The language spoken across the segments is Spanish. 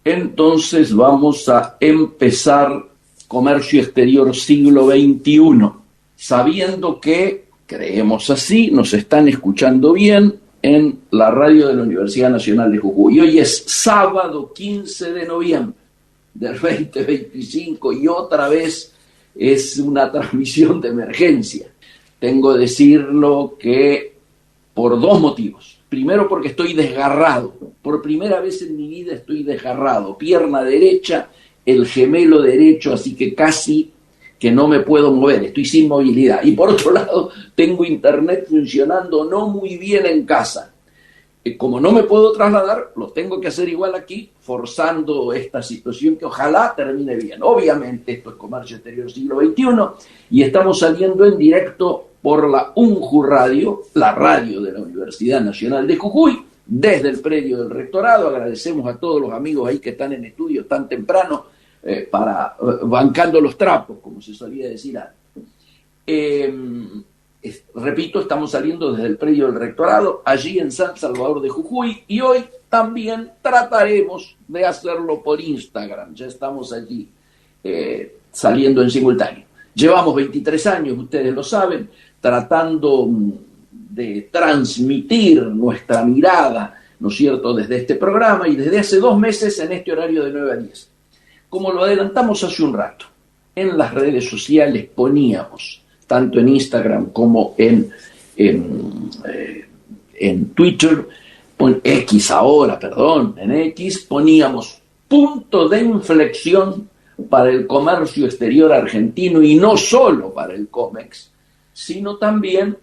Entonces vamos a empezar Comercio Exterior siglo XXI, sabiendo que, creemos así, nos están escuchando bien en la radio de la Universidad Nacional de Jujuy. Hoy es sábado 15 de noviembre del 2025 y otra vez es una transmisión de emergencia. Tengo que decirlo que por dos motivos. Primero, porque estoy desgarrado. Por primera vez en mi vida estoy desgarrado. Pierna derecha, el gemelo derecho, así que casi que no me puedo mover. Estoy sin movilidad. Y por otro lado, tengo internet funcionando no muy bien en casa. Como no me puedo trasladar, lo tengo que hacer igual aquí, forzando esta situación que ojalá termine bien. Obviamente, esto es Comercio Exterior siglo XXI y estamos saliendo en directo por la UNJU Radio, la radio de la Universidad Nacional de Jujuy, desde el predio del rectorado. Agradecemos a todos los amigos ahí que están en estudios tan temprano para bancando los trapos, como se solía decir antes. Repito, estamos saliendo desde el predio del rectorado, allí en San Salvador de Jujuy, y hoy también trataremos de hacerlo por Instagram. Ya estamos allí saliendo en simultáneo. Llevamos 23 años, ustedes lo saben, tratando de transmitir nuestra mirada, ¿no es cierto?, desde este programa, y desde hace 2 meses en este horario de 9 a 10. Como lo adelantamos hace un rato, en las redes sociales poníamos, tanto en Instagram como en Twitter, en X, poníamos punto de inflexión para el comercio exterior argentino, y no solo para el COMEX, sino también,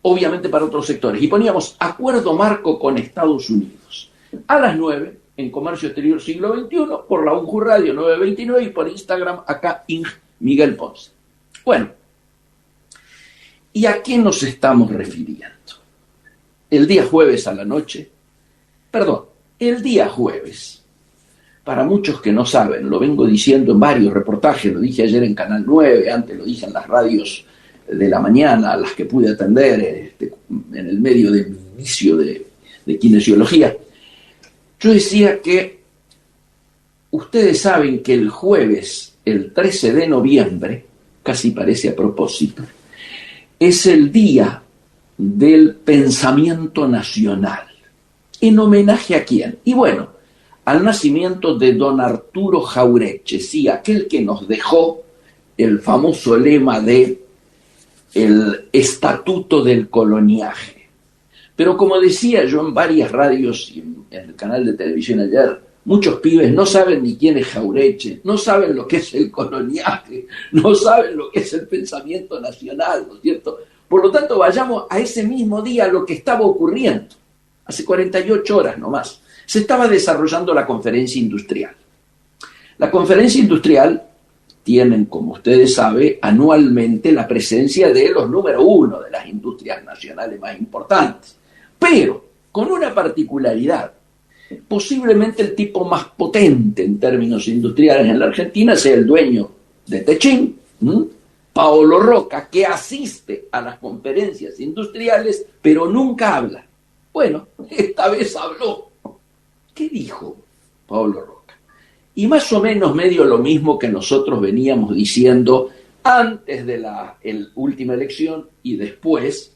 obviamente, para otros sectores. Y poníamos acuerdo marco con Estados Unidos. A las 9, en Comercio Exterior siglo XXI, por la UNJU Radio 929 y por Instagram, acá, Miguel Ponce. Bueno, ¿y a qué nos estamos refiriendo? El día jueves a la noche, el día jueves, para muchos que no saben, lo vengo diciendo en varios reportajes, lo dije ayer en Canal 9, antes lo dije en las radios de la mañana, a las que pude atender en el medio de mi inicio de kinesiología. Yo decía que ustedes saben que el jueves, el 13 de noviembre, casi parece a propósito, es el día del pensamiento nacional. ¿En homenaje a quién? Y bueno, al nacimiento de don Arturo Jauretche, sí, aquel que nos dejó el famoso lema de el estatuto del coloniaje. Pero como decía yo en varias radios y en el canal de televisión ayer, muchos pibes no saben ni quién es Jauretche, no saben lo que es el coloniaje, no saben lo que es el pensamiento nacional, ¿no es cierto? Por lo tanto, vayamos a ese mismo día lo que estaba ocurriendo, hace 48 horas nomás. Se estaba desarrollando la conferencia industrial. La conferencia industrial tienen, como ustedes saben, anualmente la presencia de los número 1 de las industrias nacionales más importantes, pero con una particularidad. Posiblemente el tipo más potente en términos industriales en la Argentina sea el dueño de Techín, Paolo Roca, que asiste a las conferencias industriales, pero nunca habla. Bueno, esta vez habló. ¿Qué dijo Paolo Roca? Y más o menos medio lo mismo que nosotros veníamos diciendo antes de la última elección y después,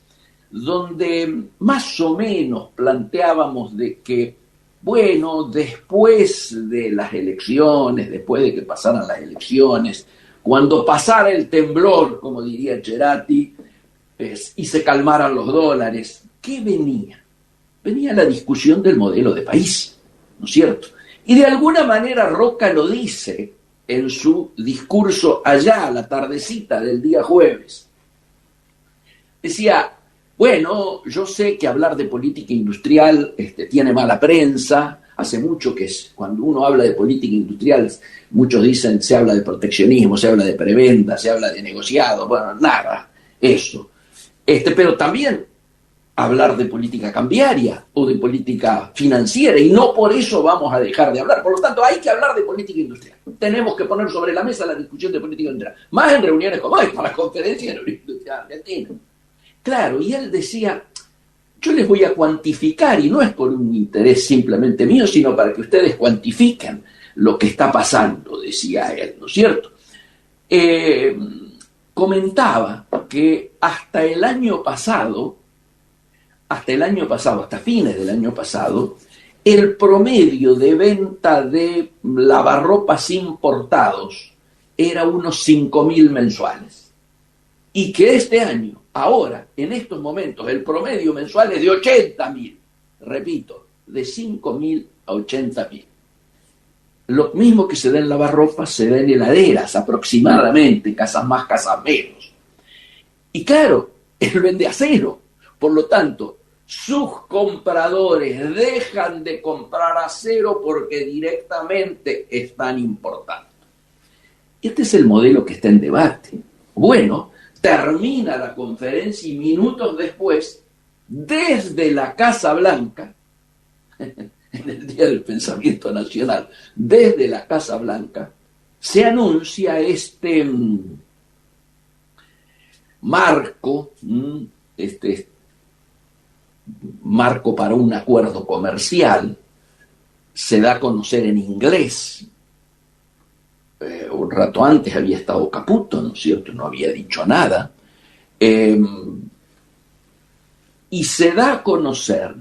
donde más o menos planteábamos de que, bueno, después de las elecciones, después de que pasaran las elecciones, cuando pasara el temblor, como diría Cerati, y se calmaran los dólares, ¿qué venía? Venía la discusión del modelo de país, ¿no es cierto? Y de alguna manera Roca lo dice en su discurso allá a la tardecita del día jueves. Decía, bueno, yo sé que hablar de política industrial tiene mala prensa. Hace mucho que cuando uno habla de política industrial, muchos dicen se habla de proteccionismo, se habla de preventa, se habla de negociado. Bueno, nada, eso. Pero también hablar de política cambiaria o de política financiera, y no por eso vamos a dejar de hablar. Por lo tanto, hay que hablar de política industrial. Tenemos que poner sobre la mesa la discusión de política industrial, más en reuniones como esta, la conferencia de la industria argentina. Claro, y él decía, Yo les voy a cuantificar, y no es por un interés simplemente mío, sino para que ustedes cuantifiquen lo que está pasando, decía él, ¿no es cierto? Comentaba que hasta fines del año pasado, el promedio de venta de lavarropas importados era unos 5.000 mensuales. Y que este año, ahora, en estos momentos, el promedio mensual es de 80.000. Repito, de 5.000 a 80.000. Lo mismo que se da en lavarropas, se da en heladeras, aproximadamente, casas más, casas menos. Y claro, él vende acero. Por lo tanto, sus compradores dejan de comprar acero porque directamente están importando. Este es el modelo que está en debate. Bueno, termina la conferencia y minutos después, desde la Casa Blanca, en el Día del Pensamiento Nacional, desde la Casa Blanca, se anuncia este marco, marco para un acuerdo comercial. Se da a conocer en inglés. Un rato antes había estado Caputo, ¿no es cierto? No había dicho nada. Y se da a conocer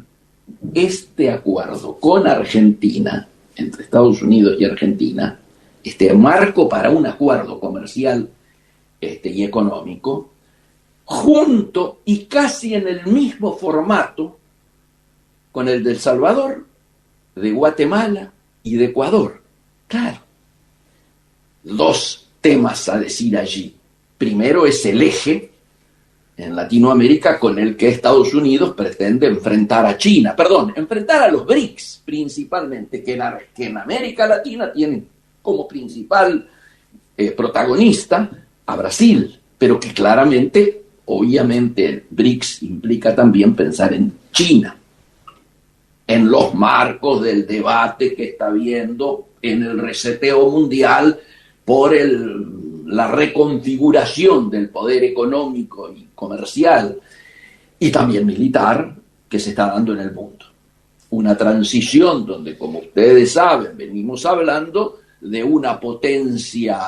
este acuerdo con Argentina, entre Estados Unidos y Argentina, este marco para un acuerdo comercial y económico, junto y casi en el mismo formato con el de El Salvador, de Guatemala y de Ecuador. Claro, dos temas a decir allí. Primero es el eje en Latinoamérica con el que Estados Unidos pretende enfrentar a China, enfrentar a los BRICS principalmente, que en América Latina tienen como principal protagonista a Brasil, pero que claramente, obviamente, BRICS implica también pensar en China, en los marcos del debate que está habiendo en el reseteo mundial por la reconfiguración del poder económico y comercial y también militar que se está dando en el mundo. Una transición donde, como ustedes saben, venimos hablando de una potencia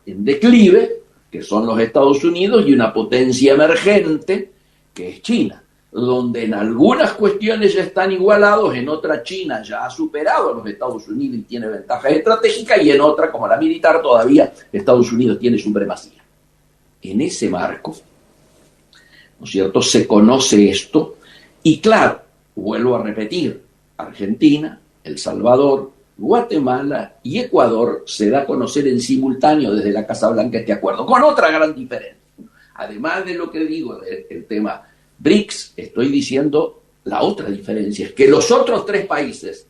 en declive, que son los Estados Unidos, y una potencia emergente, que es China, donde en algunas cuestiones ya están igualados, en otra China ya ha superado a los Estados Unidos y tiene ventajas estratégicas, y en otra, como la militar, todavía Estados Unidos tiene supremacía. En ese marco, ¿no es cierto?, se conoce esto, y claro, vuelvo a repetir, Argentina, El Salvador, Guatemala y Ecuador se da a conocer en simultáneo desde la Casa Blanca este acuerdo, con otra gran diferencia. Además de lo que digo del tema BRICS, estoy diciendo la otra diferencia, es que los otros tres países,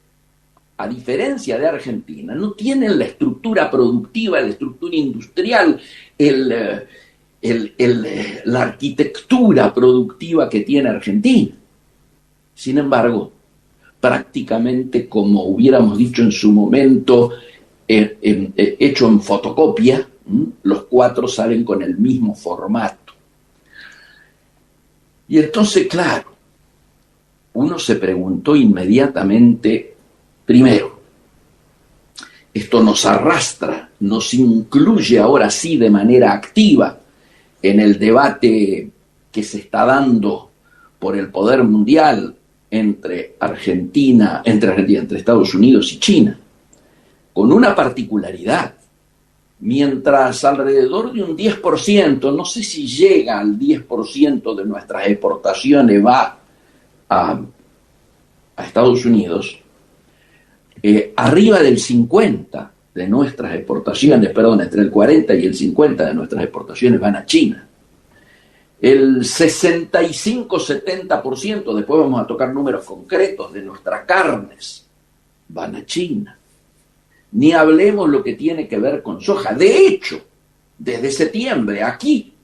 a diferencia de Argentina, no tienen la estructura productiva, la estructura industrial, la arquitectura productiva que tiene Argentina. Sin embargo, prácticamente, como hubiéramos dicho en su momento, hecho en fotocopia, los cuatro salen con el mismo formato. Y entonces, claro, uno se preguntó inmediatamente, primero, esto nos arrastra, nos incluye ahora sí de manera activa en el debate que se está dando por el poder mundial entre Estados Unidos y China, con una particularidad. Mientras alrededor de un 10%, no sé si llega al 10% de nuestras exportaciones va a Estados Unidos, arriba del 50% de nuestras exportaciones, entre el 40 y el 50% de nuestras exportaciones van a China. El 65-70%, después vamos a tocar números concretos, de nuestras carnes van a China. Ni hablemos lo que tiene que ver con soja. De hecho, desde septiembre aquí,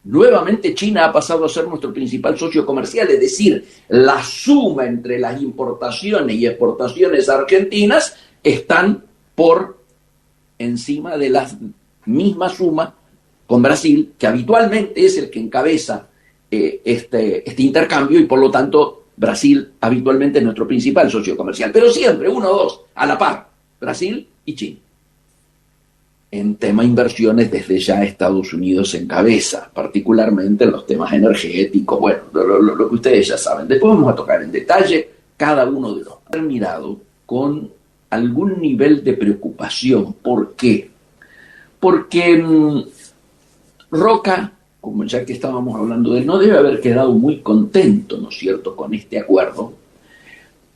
nuevamente China ha pasado a ser nuestro principal socio comercial, es decir, la suma entre las importaciones y exportaciones argentinas están por encima de la misma suma con Brasil, que habitualmente es el que encabeza este intercambio, y por lo tanto Brasil habitualmente es nuestro principal socio comercial, pero siempre uno o dos a la par, Brasil y China. En tema inversiones, desde ya Estados Unidos encabeza, particularmente en los temas energéticos, bueno, lo que ustedes ya saben. Después vamos a tocar en detalle cada uno de los. He mirado con algún nivel de preocupación. ¿Por qué? Porque Roca, como ya que estábamos hablando de él, no debe haber quedado muy contento, ¿no es cierto?, con este acuerdo,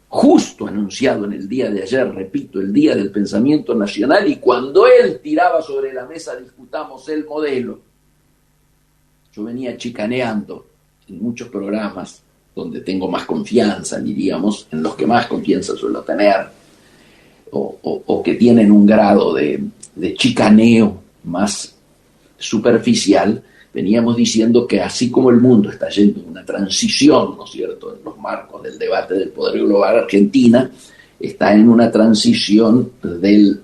justo anunciado en el día de ayer, repito, el Día del Pensamiento Nacional, y cuando él tiraba sobre la mesa discutamos el modelo, yo venía chicaneando en muchos programas donde tengo más confianza, diríamos, en los que más confianza suelo tener, o que tienen un grado de chicaneo más superficial. Veníamos diciendo que así como el mundo está yendo en una transición, ¿no es cierto?, en los marcos del debate del poder global, Argentina está en una transición del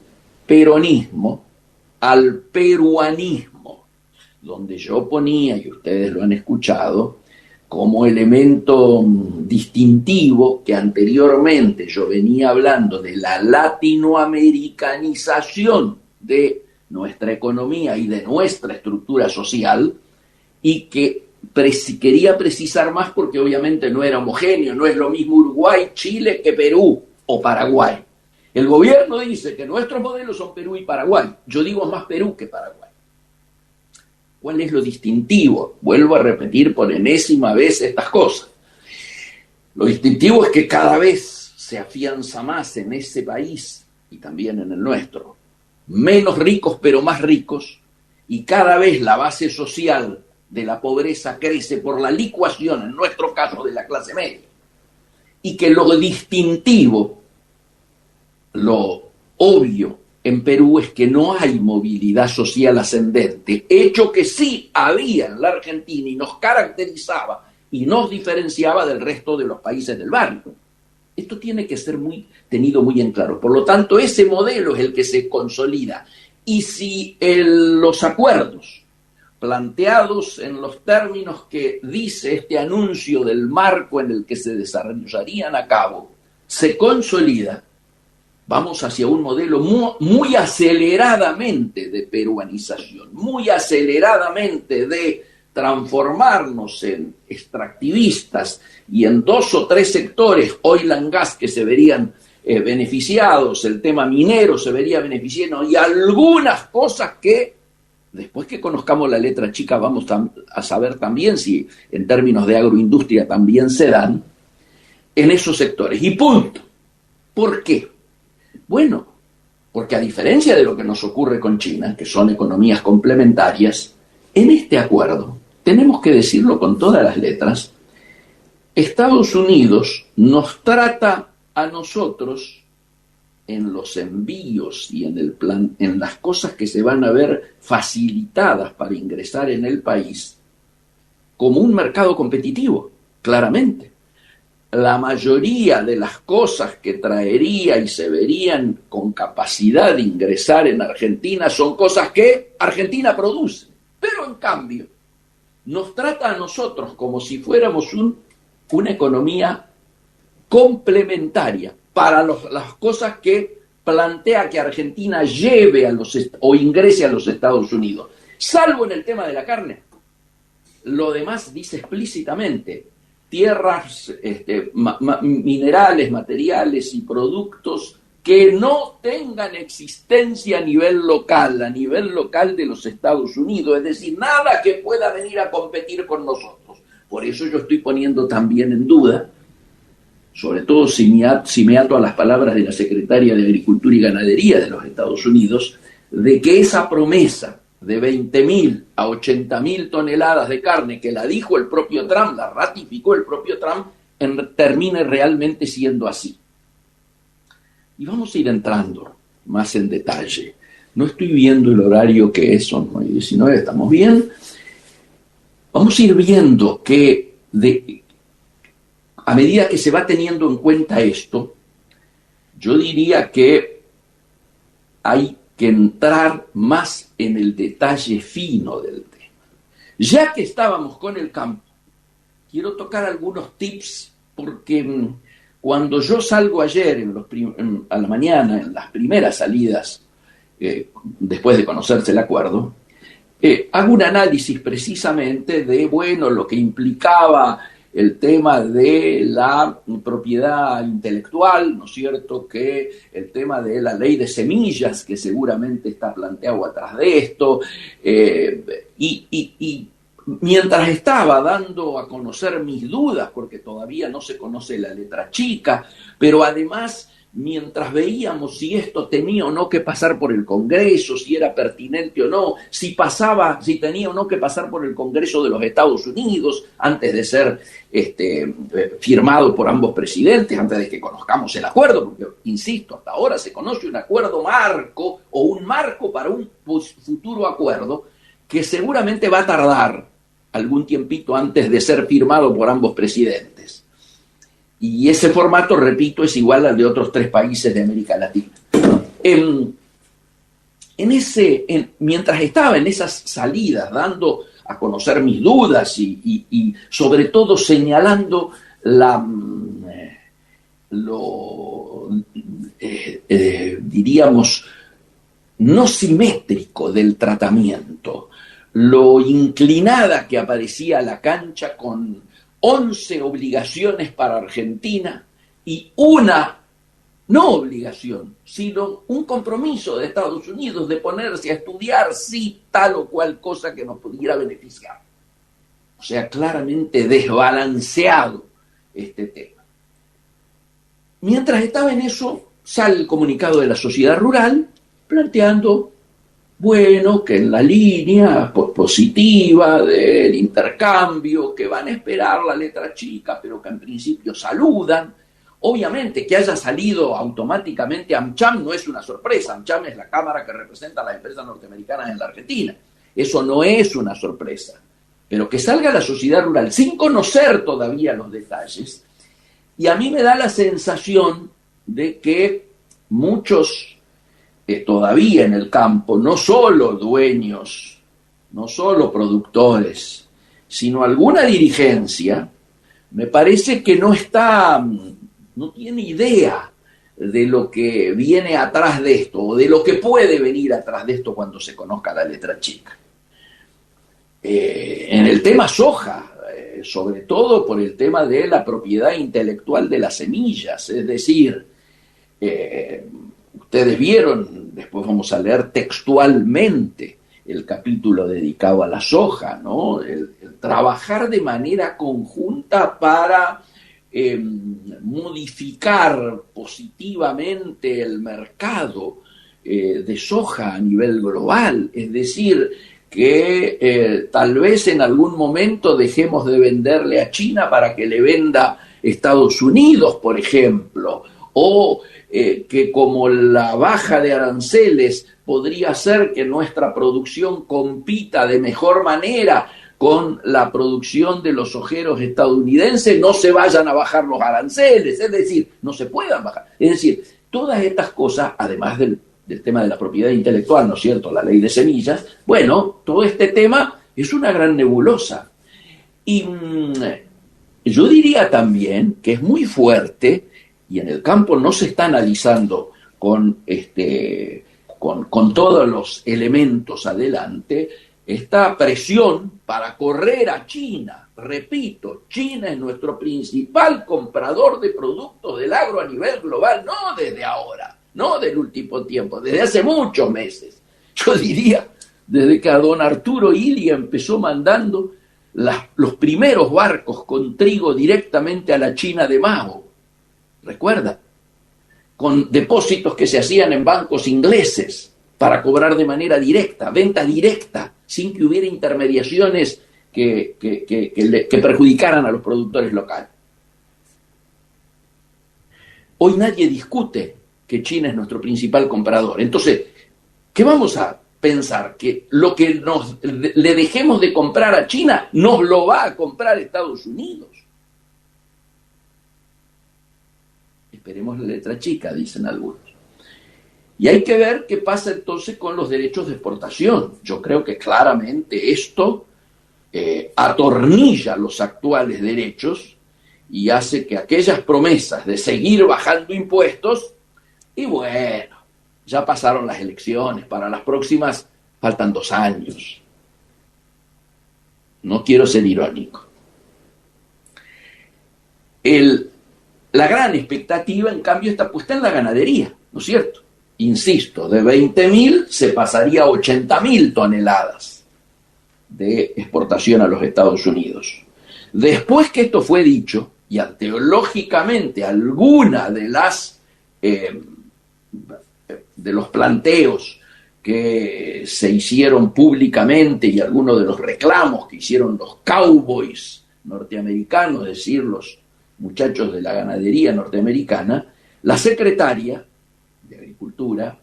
peronismo al peruanismo, donde yo ponía, y ustedes lo han escuchado, como elemento distintivo que anteriormente yo venía hablando de la latinoamericanización de nuestra economía y de nuestra estructura social, y que quería precisar más porque obviamente no era homogéneo, no es lo mismo Uruguay, Chile que Perú o Paraguay. El gobierno dice que nuestros modelos son Perú y Paraguay, yo digo más Perú que Paraguay. ¿Cuál es lo distintivo? Vuelvo a repetir por enésima vez estas cosas. Lo distintivo es que cada vez se afianza más en ese país, y también en el nuestro, menos ricos pero más ricos, y cada vez la base social de la pobreza crece por la licuación, en nuestro caso, de la clase media. Y que lo distintivo, lo obvio en Perú es que no hay movilidad social ascendente, hecho que sí había en la Argentina y nos caracterizaba y nos diferenciaba del resto de los países del barrio. Esto tiene que ser tenido muy en claro. Por lo tanto, ese modelo es el que se consolida. Y si los acuerdos planteados en los términos que dice este anuncio del marco en el que se desarrollarían a cabo se consolida, vamos hacia un modelo muy aceleradamente de peruanización, muy aceleradamente de transformarnos en extractivistas, y en 2 o 3 sectores, oil and gas, que se verían beneficiados, el tema minero se vería beneficiado, y algunas cosas que, después que conozcamos la letra chica, vamos a saber también si en términos de agroindustria también se dan en esos sectores. Y punto. ¿Por qué? Bueno, porque a diferencia de lo que nos ocurre con China, que son economías complementarias, en este acuerdo, tenemos que decirlo con todas las letras, Estados Unidos nos trata a nosotros en los envíos y en las cosas que se van a ver facilitadas para ingresar en el país como un mercado competitivo, claramente. La mayoría de las cosas que traería y se verían con capacidad de ingresar en Argentina son cosas que Argentina produce, pero en cambio nos trata a nosotros como si fuéramos una economía complementaria para las cosas que plantea que Argentina lleve o ingrese a los Estados Unidos, salvo en el tema de la carne. Lo demás dice explícitamente tierras, minerales, materiales y productos que no tengan existencia a nivel local de los Estados Unidos, es decir, nada que pueda venir a competir con nosotros. Por eso yo estoy poniendo también en duda, sobre todo si me ato a las palabras de la secretaria de Agricultura y Ganadería de los Estados Unidos, de que esa promesa de 20.000 a 80.000 toneladas de carne que la dijo el propio Trump, la ratificó el propio Trump, termine realmente siendo así. Y vamos a ir entrando más en detalle. No estoy viendo el horario que es, son 9:19, estamos bien. Vamos a ir viendo que a medida que se va teniendo en cuenta esto, yo diría que hay que entrar más en el detalle fino del tema. Ya que estábamos con el campo, quiero tocar algunos tips porque cuando yo salgo ayer a la mañana, en las primeras salidas, después de conocerse el acuerdo, hago un análisis precisamente de, bueno, lo que implicaba el tema de la propiedad intelectual, ¿no es cierto?, que el tema de la ley de semillas, que seguramente está planteado atrás de esto, y mientras estaba dando a conocer mis dudas, porque todavía no se conoce la letra chica, pero además mientras veíamos si esto tenía o no que pasar por el Congreso, si era pertinente o no, si tenía o no que pasar por el Congreso de los Estados Unidos antes de ser firmado por ambos presidentes, antes de que conozcamos el acuerdo, porque, insisto, hasta ahora se conoce un acuerdo marco o un marco para un futuro acuerdo que seguramente va a tardar algún tiempito antes de ser firmado por ambos presidentes. Y ese formato, repito, es igual al de otros 3 países de América Latina. Mientras estaba en esas salidas, dando a conocer mis dudas y sobre todo señalando diríamos, no simétrico del tratamiento, lo inclinada que aparecía la cancha con 11 obligaciones para Argentina y una, no obligación, sino un compromiso de Estados Unidos de ponerse a estudiar si tal o cual cosa que nos pudiera beneficiar. O sea, claramente desbalanceado este tema. Mientras estaba en eso, sale el comunicado de la sociedad rural planteando, bueno, que en la línea positiva del intercambio, que van a esperar la letra chica, pero que en principio saludan. Obviamente que haya salido automáticamente AmCham no es una sorpresa. AmCham es la cámara que representa a las empresas norteamericanas en la Argentina. Eso no es una sorpresa. Pero que salga la sociedad rural sin conocer todavía los detalles. Y a mí me da la sensación de que muchos todavía en el campo, no solo dueños, no solo productores, sino alguna dirigencia, me parece que no tiene idea de lo que viene atrás de esto, o de lo que puede venir atrás de esto cuando se conozca la letra chica. En el tema soja, sobre todo por el tema de la propiedad intelectual de las semillas, es decir, ustedes vieron, después vamos a leer textualmente el capítulo dedicado a la soja, ¿no? El trabajar de manera conjunta para modificar positivamente el mercado de soja a nivel global, es decir, que tal vez en algún momento dejemos de venderle a China para que le venda Estados Unidos, por ejemplo, o que como la baja de aranceles podría hacer que nuestra producción compita de mejor manera con la producción de los sojeros estadounidenses, no se vayan a bajar los aranceles, es decir, no se puedan bajar. Es decir, todas estas cosas, además del tema de la propiedad intelectual, ¿no es cierto?, la ley de semillas, bueno, todo este tema es una gran nebulosa. Y yo diría también que es muy fuerte, y en el campo no se está analizando con todos los elementos adelante, esta presión para correr a China. Repito, China es nuestro principal comprador de productos del agro a nivel global, no desde ahora, no del último tiempo, desde hace muchos meses. Yo diría, desde que a don Arturo Illia empezó mandando los primeros barcos con trigo directamente a la China de Mao. ¿Recuerda? Con depósitos que se hacían en bancos ingleses para cobrar de manera directa, venta directa, sin que hubiera intermediaciones que perjudicaran a los productores locales. Hoy nadie discute que China es nuestro principal comprador. Entonces, ¿qué vamos a pensar? ¿Que lo que le dejemos de comprar a China nos lo va a comprar Estados Unidos? Esperemos la letra chica, dicen algunos. Y hay que ver qué pasa entonces con los derechos de exportación. Yo creo que claramente esto atornilla los actuales derechos y hace que aquellas promesas de seguir bajando impuestos, y bueno, ya pasaron las elecciones, para las próximas faltan 2 años. No quiero ser irónico. La gran expectativa, en cambio, está puesta en la ganadería, ¿no es cierto? Insisto, de 20.000 se pasaría a 80.000 toneladas de exportación a los Estados Unidos. Después que esto fue dicho, y teológicamente alguna de los planteos que se hicieron públicamente y algunos de los reclamos que hicieron los cowboys norteamericanos, es decir, los muchachos de la ganadería norteamericana, la secretaria de Agricultura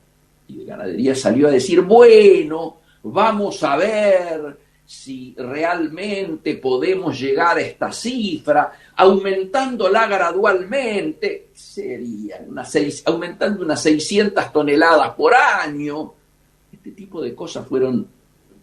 y de Ganadería salió a decir, bueno, vamos a ver si realmente podemos llegar a esta cifra, aumentándola gradualmente, serían aumentando unas 600 toneladas por año. Este tipo de cosas fueron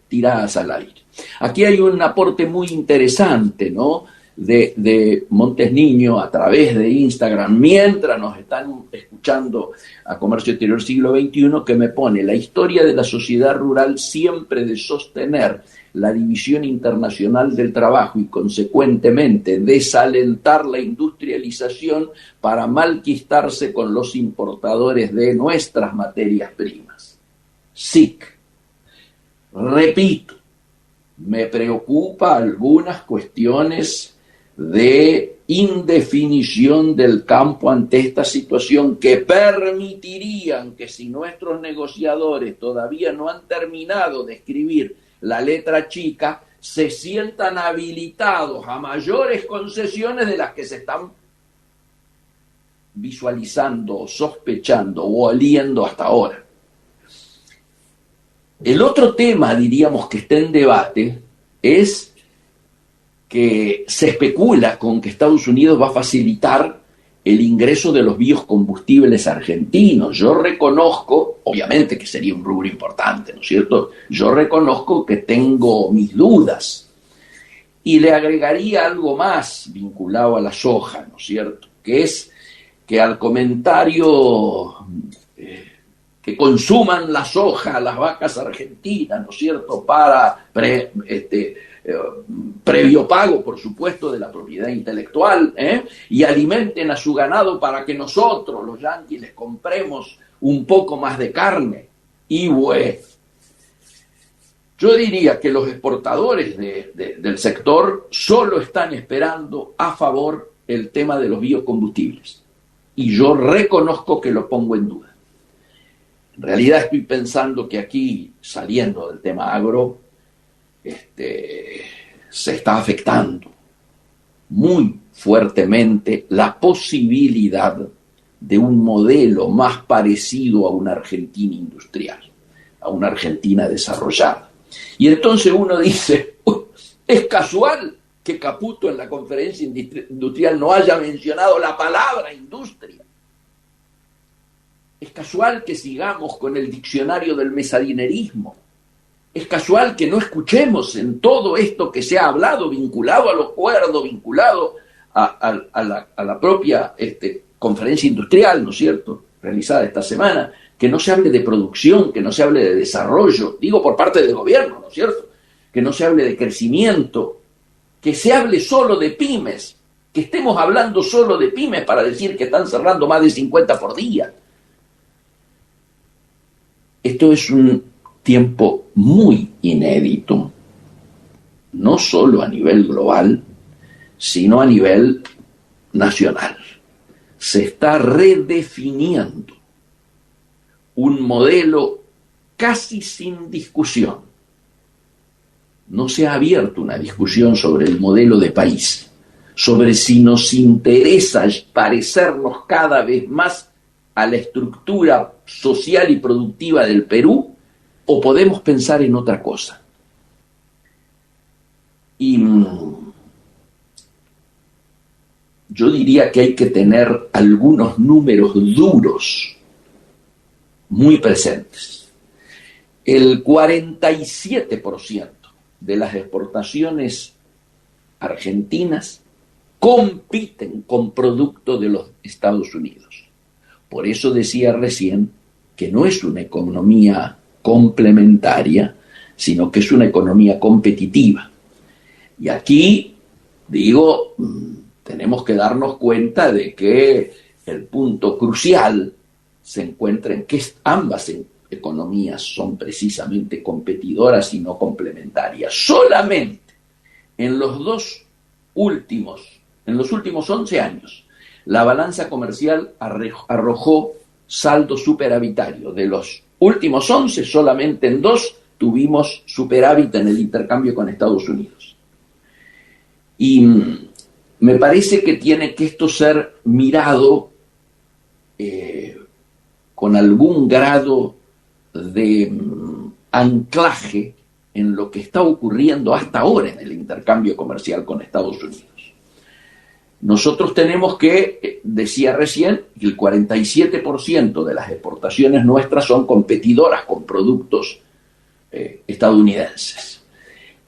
tiradas al aire. Aquí hay un aporte muy interesante, ¿no?, de Montes Niño a través de Instagram, mientras nos están escuchando a Comercio Exterior Siglo XXI, que me pone: la historia de la sociedad rural siempre de sostener la división internacional del trabajo y consecuentemente desalentar la industrialización para malquistarse con los importadores de nuestras materias primas. SIC. Repito, me preocupa algunas cuestiones de indefinición del campo ante esta situación que permitirían que, si nuestros negociadores todavía no han terminado de escribir la letra chica, se sientan habilitados a mayores concesiones de las que se están visualizando, sospechando o oliendo hasta ahora. El otro tema, diríamos, que está en debate es que se especula con que Estados Unidos va a facilitar el ingreso de los biocombustibles argentinos. Yo reconozco, obviamente que sería un rubro importante, ¿no es cierto? Yo reconozco que tengo mis dudas. Y le agregaría algo más vinculado a la soja, ¿no es cierto? Que es que al comentario que consuman la soja las vacas argentinas, ¿no es cierto?, para previo pago, por supuesto, de la propiedad intelectual, y alimenten a su ganado para que nosotros, los yanquis, les compremos un poco más de carne. Y bueno, yo diría que los exportadores del sector solo están esperando a favor el tema de los biocombustibles. Y yo reconozco que lo pongo en duda. En realidad estoy pensando que aquí, saliendo del tema agro, se está afectando muy fuertemente la posibilidad de un modelo más parecido a una Argentina industrial, a una Argentina desarrollada. Y entonces uno dice, es casual que Caputo en la conferencia industrial no haya mencionado la palabra industria. Es casual que sigamos con el diccionario del mesadinerismo. Es casual que no escuchemos en todo esto que se ha hablado, vinculado a los acuerdos, vinculado a la propia conferencia industrial, ¿no es cierto?, realizada esta semana, que no se hable de producción, que no se hable de desarrollo, digo por parte del gobierno, ¿no es cierto?, que no se hable de crecimiento, que se hable solo de pymes, que estemos hablando solo de pymes para decir que están cerrando más de 50 por día. Esto es un tiempo muy inédito, no solo a nivel global, sino a nivel nacional. Se está redefiniendo un modelo casi sin discusión. No se ha abierto una discusión sobre el modelo de país, sobre si nos interesa parecernos cada vez más a la estructura social y productiva del Perú, o podemos pensar en otra cosa. Y yo diría que hay que tener algunos números duros muy presentes. El 47% de las exportaciones argentinas compiten con productos de los Estados Unidos. Por eso decía recién que no es una economía complementaria, sino que es una economía competitiva. Y aquí, digo, tenemos que darnos cuenta de que el punto crucial se encuentra en que ambas economías son precisamente competidoras y no complementarias. Solamente en los últimos 11 años, la balanza comercial arrojó saldo superavitario. De los últimos 11, solamente en 2 tuvimos superávit en el intercambio con Estados Unidos. Y me parece que tiene que esto ser mirado con algún grado de anclaje en lo que está ocurriendo hasta ahora en el intercambio comercial con Estados Unidos. Nosotros tenemos que, decía recién, que el 47% de las exportaciones nuestras son competidoras con productos estadounidenses.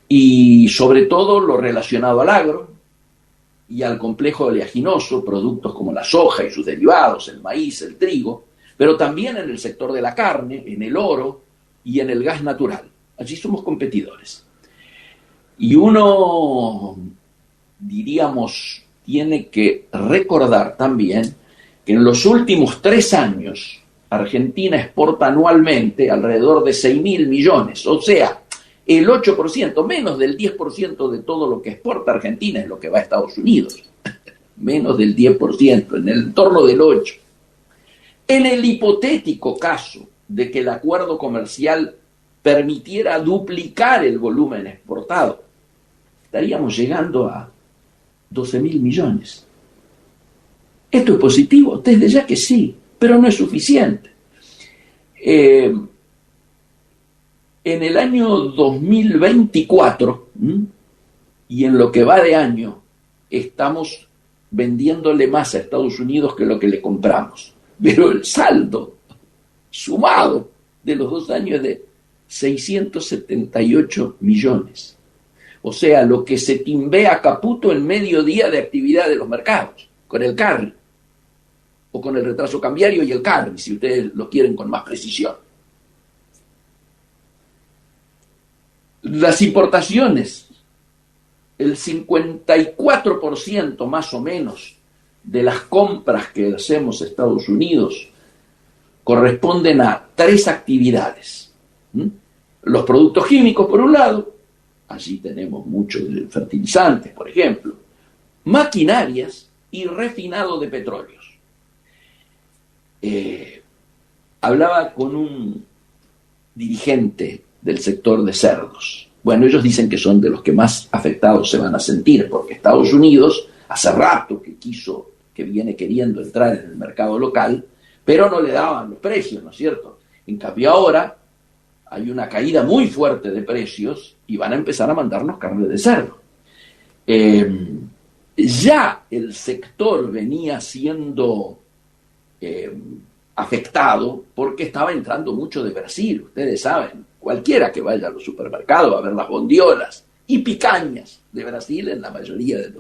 Y sobre todo lo relacionado al agro y al complejo oleaginoso, productos como la soja y sus derivados, el maíz, el trigo, pero también en el sector de la carne, en el oro y en el gas natural. Allí somos competidores. Y uno, diríamos, tiene que recordar también que en los últimos 3 años Argentina exporta anualmente alrededor de 6.000 millones, o sea, el 8%, menos del 10% de todo lo que exporta Argentina es lo que va a Estados Unidos, menos del 10%, en el entorno del 8%. En el hipotético caso de que el acuerdo comercial permitiera duplicar el volumen exportado, estaríamos llegando a 12.000 millones. ¿Esto es positivo? Desde ya que sí, pero no es suficiente. En el año 2024 y en lo que va de año, estamos vendiéndole más a Estados Unidos que lo que le compramos. Pero el saldo sumado de los 2 años es de 678 millones. O sea, lo que se timbea a Caputo en mediodía de actividad de los mercados, con el carry, o con el retraso cambiario y el carry, si ustedes lo quieren con más precisión. Las importaciones, el 54% más o menos de las compras que hacemos a Estados Unidos corresponden a 3 actividades. Los productos químicos, por un lado, allí tenemos muchos fertilizantes, por ejemplo, maquinarias y refinado de petróleos. Hablaba con un dirigente del sector de cerdos. Bueno, ellos dicen que son de los que más afectados se van a sentir, porque Estados Unidos hace rato que viene queriendo entrar en el mercado local, pero no le daban los precios, ¿no es cierto? En cambio ahora hay una caída muy fuerte de precios y van a empezar a mandarnos carne de cerdo. Ya el sector venía siendo afectado porque estaba entrando mucho de Brasil. Ustedes saben, cualquiera que vaya a los supermercados a ver las bondiolas y picañas de Brasil en la mayoría de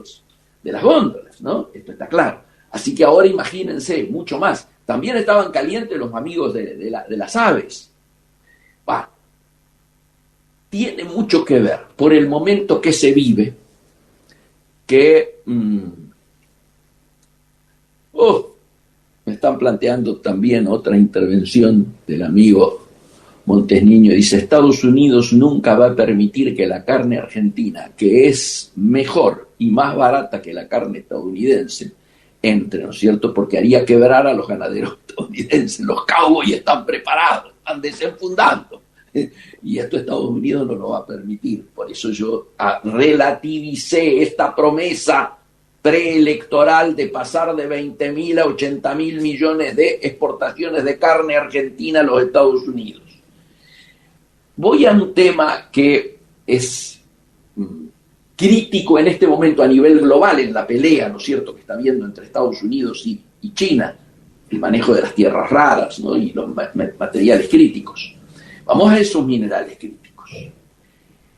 las góndolas, ¿no? Esto está claro. Así que ahora imagínense, mucho más. También estaban calientes los amigos de las aves. Tiene mucho que ver por el momento que se vive, que me están planteando también otra intervención del amigo Montes Niño. Dice: Estados Unidos nunca va a permitir que la carne argentina, que es mejor y más barata que la carne estadounidense, entre, ¿no es cierto? Porque haría quebrar a los ganaderos estadounidenses. Los cowboys están preparados, están desenfundando. Y esto Estados Unidos no lo va a permitir. Por eso yo relativicé esta promesa preelectoral de pasar de 20.000 a 80.000 millones de exportaciones de carne argentina a los Estados Unidos. Voy a un tema que es crítico en este momento a nivel global en la pelea, ¿no es cierto?, que está habiendo entre Estados Unidos y China, el manejo de las tierras raras, ¿no?, y los materiales críticos. Vamos a esos minerales críticos.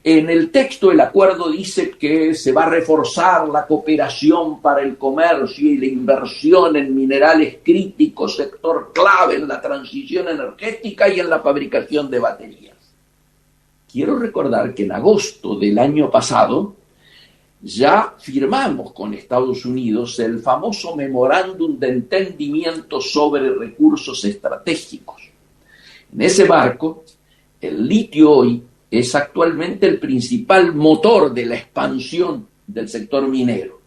En el texto el acuerdo dice que se va a reforzar la cooperación para el comercio y la inversión en minerales críticos, sector clave en la transición energética y en la fabricación de baterías. Quiero recordar que en agosto del año pasado ya firmamos con Estados Unidos el famoso memorándum de entendimiento sobre recursos estratégicos. En ese marco, el litio hoy es actualmente el principal motor de la expansión del sector minero.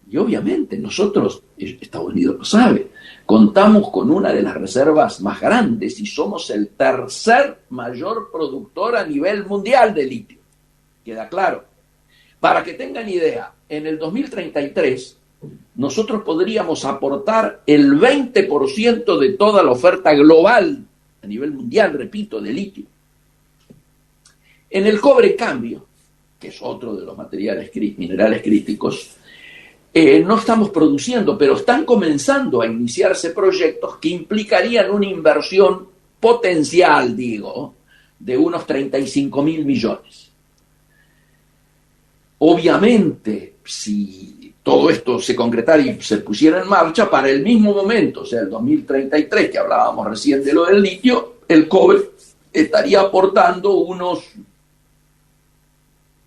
Y obviamente nosotros, Estados Unidos lo sabe, contamos con una de las reservas más grandes y somos el tercer mayor productor a nivel mundial de litio. Queda claro. Para que tengan idea, en el 2033 nosotros podríamos aportar el 20% de toda la oferta global a nivel mundial, repito, de litio. En el cobre cambio, que es otro de los minerales críticos, no estamos produciendo, pero están comenzando a iniciarse proyectos que implicarían una inversión potencial, digo, de unos 35.000 millones. Obviamente, si todo esto se concretara y se pusiera en marcha, para el mismo momento, o sea, el 2033, que hablábamos recién de lo del litio, el cobre estaría aportando unos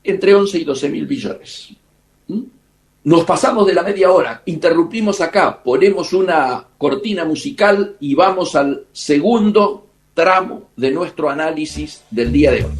entre 11 y 12 mil billones. Nos pasamos de la media hora, interrumpimos acá, ponemos una cortina musical y vamos al segundo tramo de nuestro análisis del día de hoy.